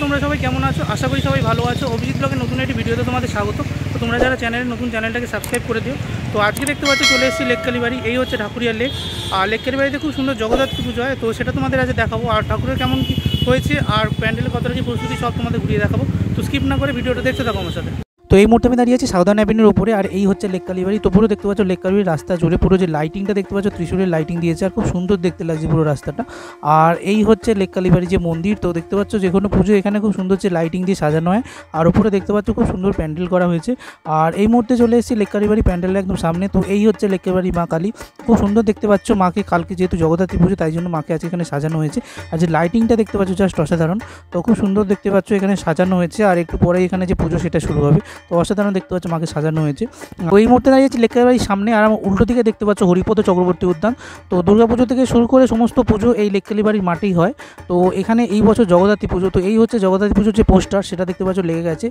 তোমরা সবাই কেমন আছো? আশা করি সবাই ভালো আছো। অভিজিৎ ব্লগের নতুন একটি ভিডিওতে তোমাদের স্বাগত। তো তোমরা যারা চ্যানেলটাকে সাবস্ক্রাইব করে দিও। তো আজকে দেখতে পাচ্ছ চলে এসেছি লেককালী বাড়ি। এই হচ্ছে ঢাকুরিয়ার লেক। আর লেককালী বাড়িতে খুব সুন্দর জগদ্ধাত্রী পুজো হয়, তো সেটা তোমাদের আজকে দেখাবো। আর ঠাকুরের কেমন কী হয়েছে আর প্যান্ডেলের কতটা কী প্রস্তুতি সব তোমাদের ঘুরিয়ে দেখাবো। তো স্কিপ না করে ভিডিওটা দেখতে থাকো আমার সাথে। তো এই মুহূর্তে আমি দাঁড়িয়ে আছি সাউদার্ন অ্যাভিনিউর উপরে। আর এই হচ্ছে লেককালী বাড়ি। তো পুরো দেখতে পাচ্ছ লেককালী বাড়ির রাস্তা জুড়ে পুরো যে লাইটিংটা দেখতে পাচ্ছ, ত্রিশূলের লাইটিং দিয়েছে আর খুব সুন্দর দেখতে লাগছে পুরো রাস্তাটা। আর এই হচ্ছে লেককালী বাড়ি যে মন্দির। তো দেখতে পাচ্ছ যে কোনো পুজো এখানে খুব সুন্দর যে লাইটিং দিয়ে সাজানো হয়। আর উপরে দেখতে পাচ্ছ খুব সুন্দর প্যান্ডেল করা হয়েছে। আর এই মুহূর্তে চলে এসেছি লেককালী বাড়ি প্যান্ডেলের একদম সামনে। তো এই হচ্ছে লেককালী বাড়ি মা কালী। খুব সুন্দর দেখতে পাচ্ছ মাকে, কালকে যেহেতু জগদ্ধাত্রী পুজো তাই জন্য মাকে আজকে এখানে সাজানো হয়েছে। আর যে লাইটিংটা দেখতে পাচ্ছ জাস্ট অসাধারণ। তো খুব সুন্দর দেখতে পাচ্ছ এখানে সাজানো হয়েছে। আর একটু পরে এখানে যে পুজো সেটা শুরু হবে। তো অসাধারণ দেখতে পাচ্ছ মাকে সাজানো হয়েছে। তো এই মুহূর্তে দাঁড়িয়েছি লেককালী বাড়ির সামনে। আর আমার উল্টো দিকে দেখতে পাচ্ছ হরিপদ চক্রবর্তী উদ্যান। তো দুর্গাপুজো থেকে শুরু করে সমস্ত পুজো এই লেককালী বাড়ির মাঠেই হয়। তো এখানে এই বছর জগদ্ধাত্রী পুজো। তো এই হচ্ছে জগদ্ধাত্রী পুজোর যে পোস্টার সেটা দেখতে পাচ্ছ লেগে গেছে।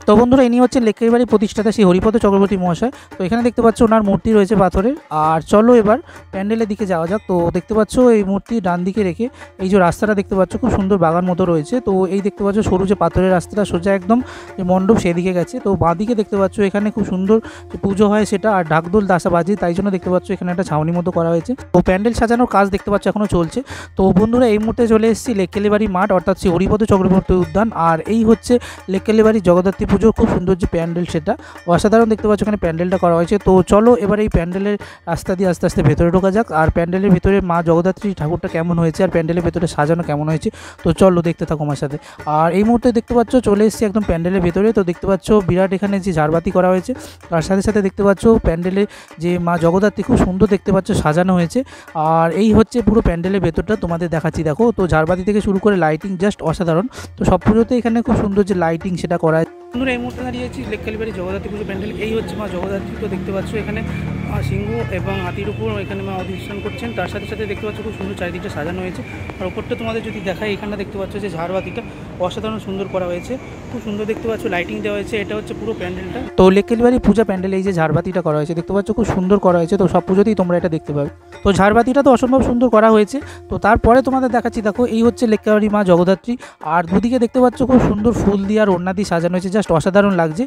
তো বন্ধুরা, ইনি হচ্ছে লেককালী বাড়ির প্রতিষ্ঠাতা শ্রী হরিপদ চক্রবর্তী মহাশয়। তো এখানে দেখতে পাচ্ছ ওনার মূর্তি রয়েছে পাথরের। আর চলো এবার প্যান্ডেলের দিকে যাওয়া যাক। তো দেখতে পাচ্ছ এই মূর্তি ডান দিকে রেখে এই যে রাস্তাটা দেখতে পাচ্ছ খুব সুন্দর বাগান মতো রয়েছে। তো এই দেখতে পাচ্ছ সরু যে পাথরের রাস্তাটা সোজা একদম যে মণ্ডপ সেদিকে গেছে। তো বাঁ দিকে দেখতে পাচ্ছ এখানে খুব সুন্দর পুজো হয় সেটা, আর ঢাকদোল দাসা বাজি, তাই জন্য দেখতে পাচ্ছ এখানে একটা ছাউনি মতো করা হয়েছে। তো প্যান্ডেল সাজানোর কাজ দেখতে পাচ্ছ এখনও চলছে। তো বন্ধুরা, এই মুহূর্তে চলে এসেছি লেককালী বাড়ি মাঠ, অর্থাৎ শ্রী হরিপদ চক্রবর্তী উদ্যান। আর এই হচ্ছে লেককালী বাড়ির জগদ্ধাত্রী পুজোর খুব সুন্দর যে প্যান্ডেল, সেটা অসাধারণ দেখতে পাচ্ছ এখানে প্যান্ডেলটা করা হয়েছে। তো চলো এবার এই প্যান্ডেলের রাস্তা দিয়ে আস্তে আস্তে ভেতরে ঢোকা যাক। আর প্যান্ডেলের ভিতরে মা জগদ্ধাত্রী ঠাকুরটা কেমন হয়েছে আর প্যান্ডেলের ভেতরে সাজানো কেমন হয়েছে, তো চলো দেখতে থাকো আমার সাথে। আর এই মুহূর্তে দেখতে পাচ্ছ চলে এসেছি একদম প্যান্ডেলের ভেতরে। তো দেখতে পাচ্ছ বিরাট এখানে যে ঝাড়বাতি করা হয়েছে, তার সাথে সাথে দেখতে পাচ্ছ প্যান্ডেলে যে মা জগদ্ধাত্রী খুব সুন্দর দেখতে পাচ্ছ সাজানো হয়েছে। আর এই হচ্ছে পুরো প্যান্ডেলের ভেতরটা তোমাদের দেখাচ্ছি, দেখো। তো ঝাড়বাতি থেকে শুরু করে লাইটিং জাস্ট অসাধারণ। তো সব পুজোতে এখানে খুব সুন্দর যে লাইটিং সেটা করা হয়। বন্ধুরা, এই মুহূর্তে দাঁড়িয়েছি লেককালী বাড়ি জগদ্ধাত্রী পুজো প্যান্ডেল। এই হচ্ছে মা জগদ্ধাত্রী। তো দেখতে পাচ্ছ এখানে সিংহ এবং হাতির উপর এখানে মা অধিষ্ঠান করছেন। তার সাথে সাথে দেখতে পাচ্ছ খুব সুন্দর চারিদিকটা সাজানো হয়েছে। আর ওপরটা তোমাদের যদি দেখাই, এখানে দেখতে পাচ্ছ যে ঝাড়বাতিটা অসাধারণ সুন্দর করা হয়েছে, খুব সুন্দর দেখতে পাচ্ছ লাইটিং দেওয়া হয়েছে। এটা হচ্ছে পুরো প্যান্ডেলটা। তো লেককালী বাড়ি পূজা প্যান্ডেল এই যে ঝাড়বাতিটা করা হয়েছে দেখতে পাচ্ছ খুব সুন্দর করা হয়েছে। তো সব পুজোতেই তোমরা এটা দেখতে পাবে। তো ঝাড়বাতিটা তো অসম্ভব সুন্দর করা হয়েছে। তো তারপরে তোমাদের দেখাচ্ছি, দেখো এই হচ্ছে লেককালী বাড়ি মা জগদ্ধাত্রী। আর দুদিকে দেখতে পাচ্ছ খুব সুন্দর ফুল দিয়ে আর ওড়না দিয়ে সাজানো হয়েছে, জাস্ট অসাধারণ লাগছে।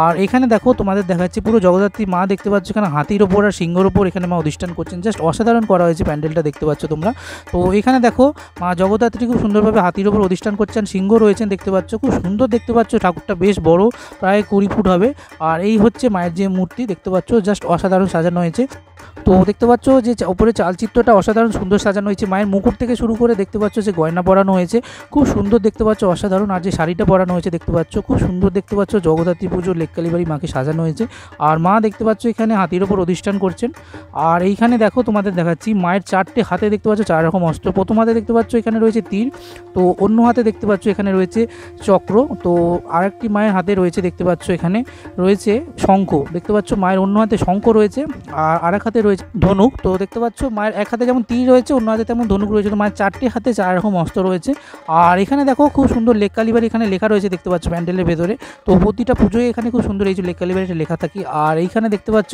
আর এখানে দেখো তোমাদের দেখাচ্ছি পুরো জগদ্ধাত্রী মা দেখতে পাচ্ছ এখানে হাতির ওপর আর সিংহর ওপর এখানে মা অধিষ্ঠান করছেন, জাস্ট অসাধারণ করা হয়েছে প্যান্ডেলটা দেখতে পাচ্ছ তোমরা। তো এখানে দেখো মা জগদ্ধাত্রী খুব সুন্দরভাবে হাতির ওপর অধিষ্ঠান করছেন, সিংহ রয়েছেন দেখতে পাচ্ছ, খুব সুন্দর দেখতে পাচ্ছ। ঠাকুরটা বেশ বড়, প্রায় 20 ফুট হবে। আর এই হচ্ছে মায়ের যে মূর্তি দেখতে পাচ্ছ, জাস্ট অসাধারণ সাজানো হয়েছে। তো দেখতে পাচ্ছ যে ওপরে চালচিত্রটা অসাধারণ সুন্দর সাজানো হয়েছে। মায়ের মুকুট থেকে শুরু করে দেখতে পাচ্ছ যে গয়না পরানো হয়েছে, খুব সুন্দর দেখতে পাচ্ছ অসাধারণ। আর যে শাড়িটা পরানো হয়েছে দেখতে পাচ্ছ খুব সুন্দর দেখতে পাচ্ছ। জগদ্ধাত্রী পুজোর লেককালী বাড়ি মাকে সাজানো হয়েছে। আর মা দেখতে পাচ্ছ এখানে হাতির ওপর অধিষ্ঠান করছেন। আর এইখানে দেখো তোমাদের দেখাচ্ছি মায়ের 4টে হাতে দেখতে পাচ্ছ 4 রকম অস্ত্র। প্রথম হাতে দেখতে পাচ্ছ এখানে রয়েছে তীর, তো অন্য হাতে দেখতে পাচ্ছ এখানে রয়েছে চক্র। তো আরেকটি মায়ের হাতে রয়েছে দেখতে পাচ্ছ এখানে রয়েছে শঙ্খ, দেখতে পাচ্ছ মায়ের অন্য হাতে শঙ্খ রয়েছে আর আরেক হাতে রয়েছে ধনুক। তো দেখতে পাচ্ছ মায়ের এক হাতে যেমন তীর রয়েছে অন্য হাতে তেমন ধনুক রয়েছে। তো মায়ের 4টে হাতে 4 রকম অস্ত্র রয়েছে। আর এখানে দেখো খুব সুন্দর লেককালী বাড়ি এখানে লেখা রয়েছে দেখতে পাচ্ছ প্যান্ডেলের ভেতরে। তো প্রতিটা পুজোয় এখানে খুব সুন্দর এই যে লেককালী বাড়িটা লেখা থাকে। আর এইখানে দেখতে পাচ্ছ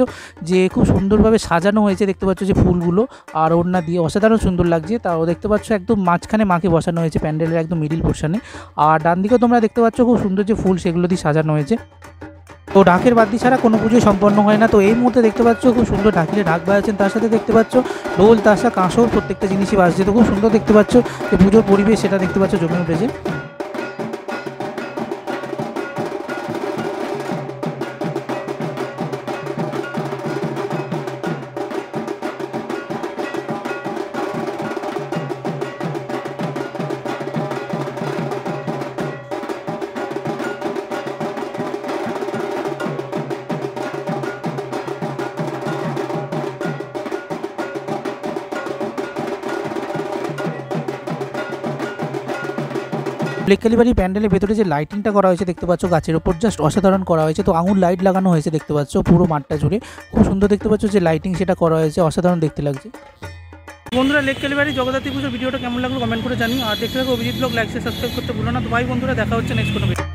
যে খুব সুন্দরভাবে সাজানো হয়েছে দেখতে পাচ্ছ যে ফুলগুলো আর ওড়না দিয়ে অসাধারণ সুন্দর লাগছে। তাও দেখতে পাচ্ছ একদম মাঝখানে মাকে বসানো হয়েছে প্যান্ডেলের একদম মিডিল পোর্শনে। আর ডান দিকেও তোমরা দেখতে পাচ্ছ খুব সুন্দর যে ফুল সেগুলো দিয়ে সাজানো হয়েছে। তো ঢাকের বাদ্যি ছাড়া কোনো পুজোই সম্পন্ন হয় না। তো এই মুহূর্তে দেখতে পাচ্ছ খুব সুন্দর ঢাকিলে ঢাক বাজাচ্ছেন, তার সাথে দেখতে পাচ্ছ ঢোল তাশা কাঁসর প্রত্যেকটা জিনিসই বাজছে। তো খুব সুন্দর দেখতে পাচ্ছ যে পুজোর পরিবেশ সেটা দেখতে পাচ্ছ জমে উঠেছে। লেককালী বাড়ি প্যান্ডেলের ভেতরে যে লাইটিংটা করা হয়েছে দেখতে পাচ্ছ গাছের উপর, জাস্ট অসাধারণ করা হয়েছে। তো আঙুর লাইট লাগানো হয়েছে দেখতে পাচ্ছ পুরো মাঠটা জুড়ে, খুব সুন্দর দেখতে পাচ্ছ যে লাইটিং সেটা করা হয়েছে, অসাধারণ দেখতে লাগছে। বন্ধুরা, লেককালী বাড়ি জগদ্ধাত্রী পুজোর ভিডিওটা কেমন লাগলো কমেন্ট করে জানিও। আর দেখতে থাকো Abhijit blog, like share subscribe করতে ভুলো না। তো ভাই বন্ধুরা, দেখা হচ্ছে নেক্সট কোনো ভিডিও।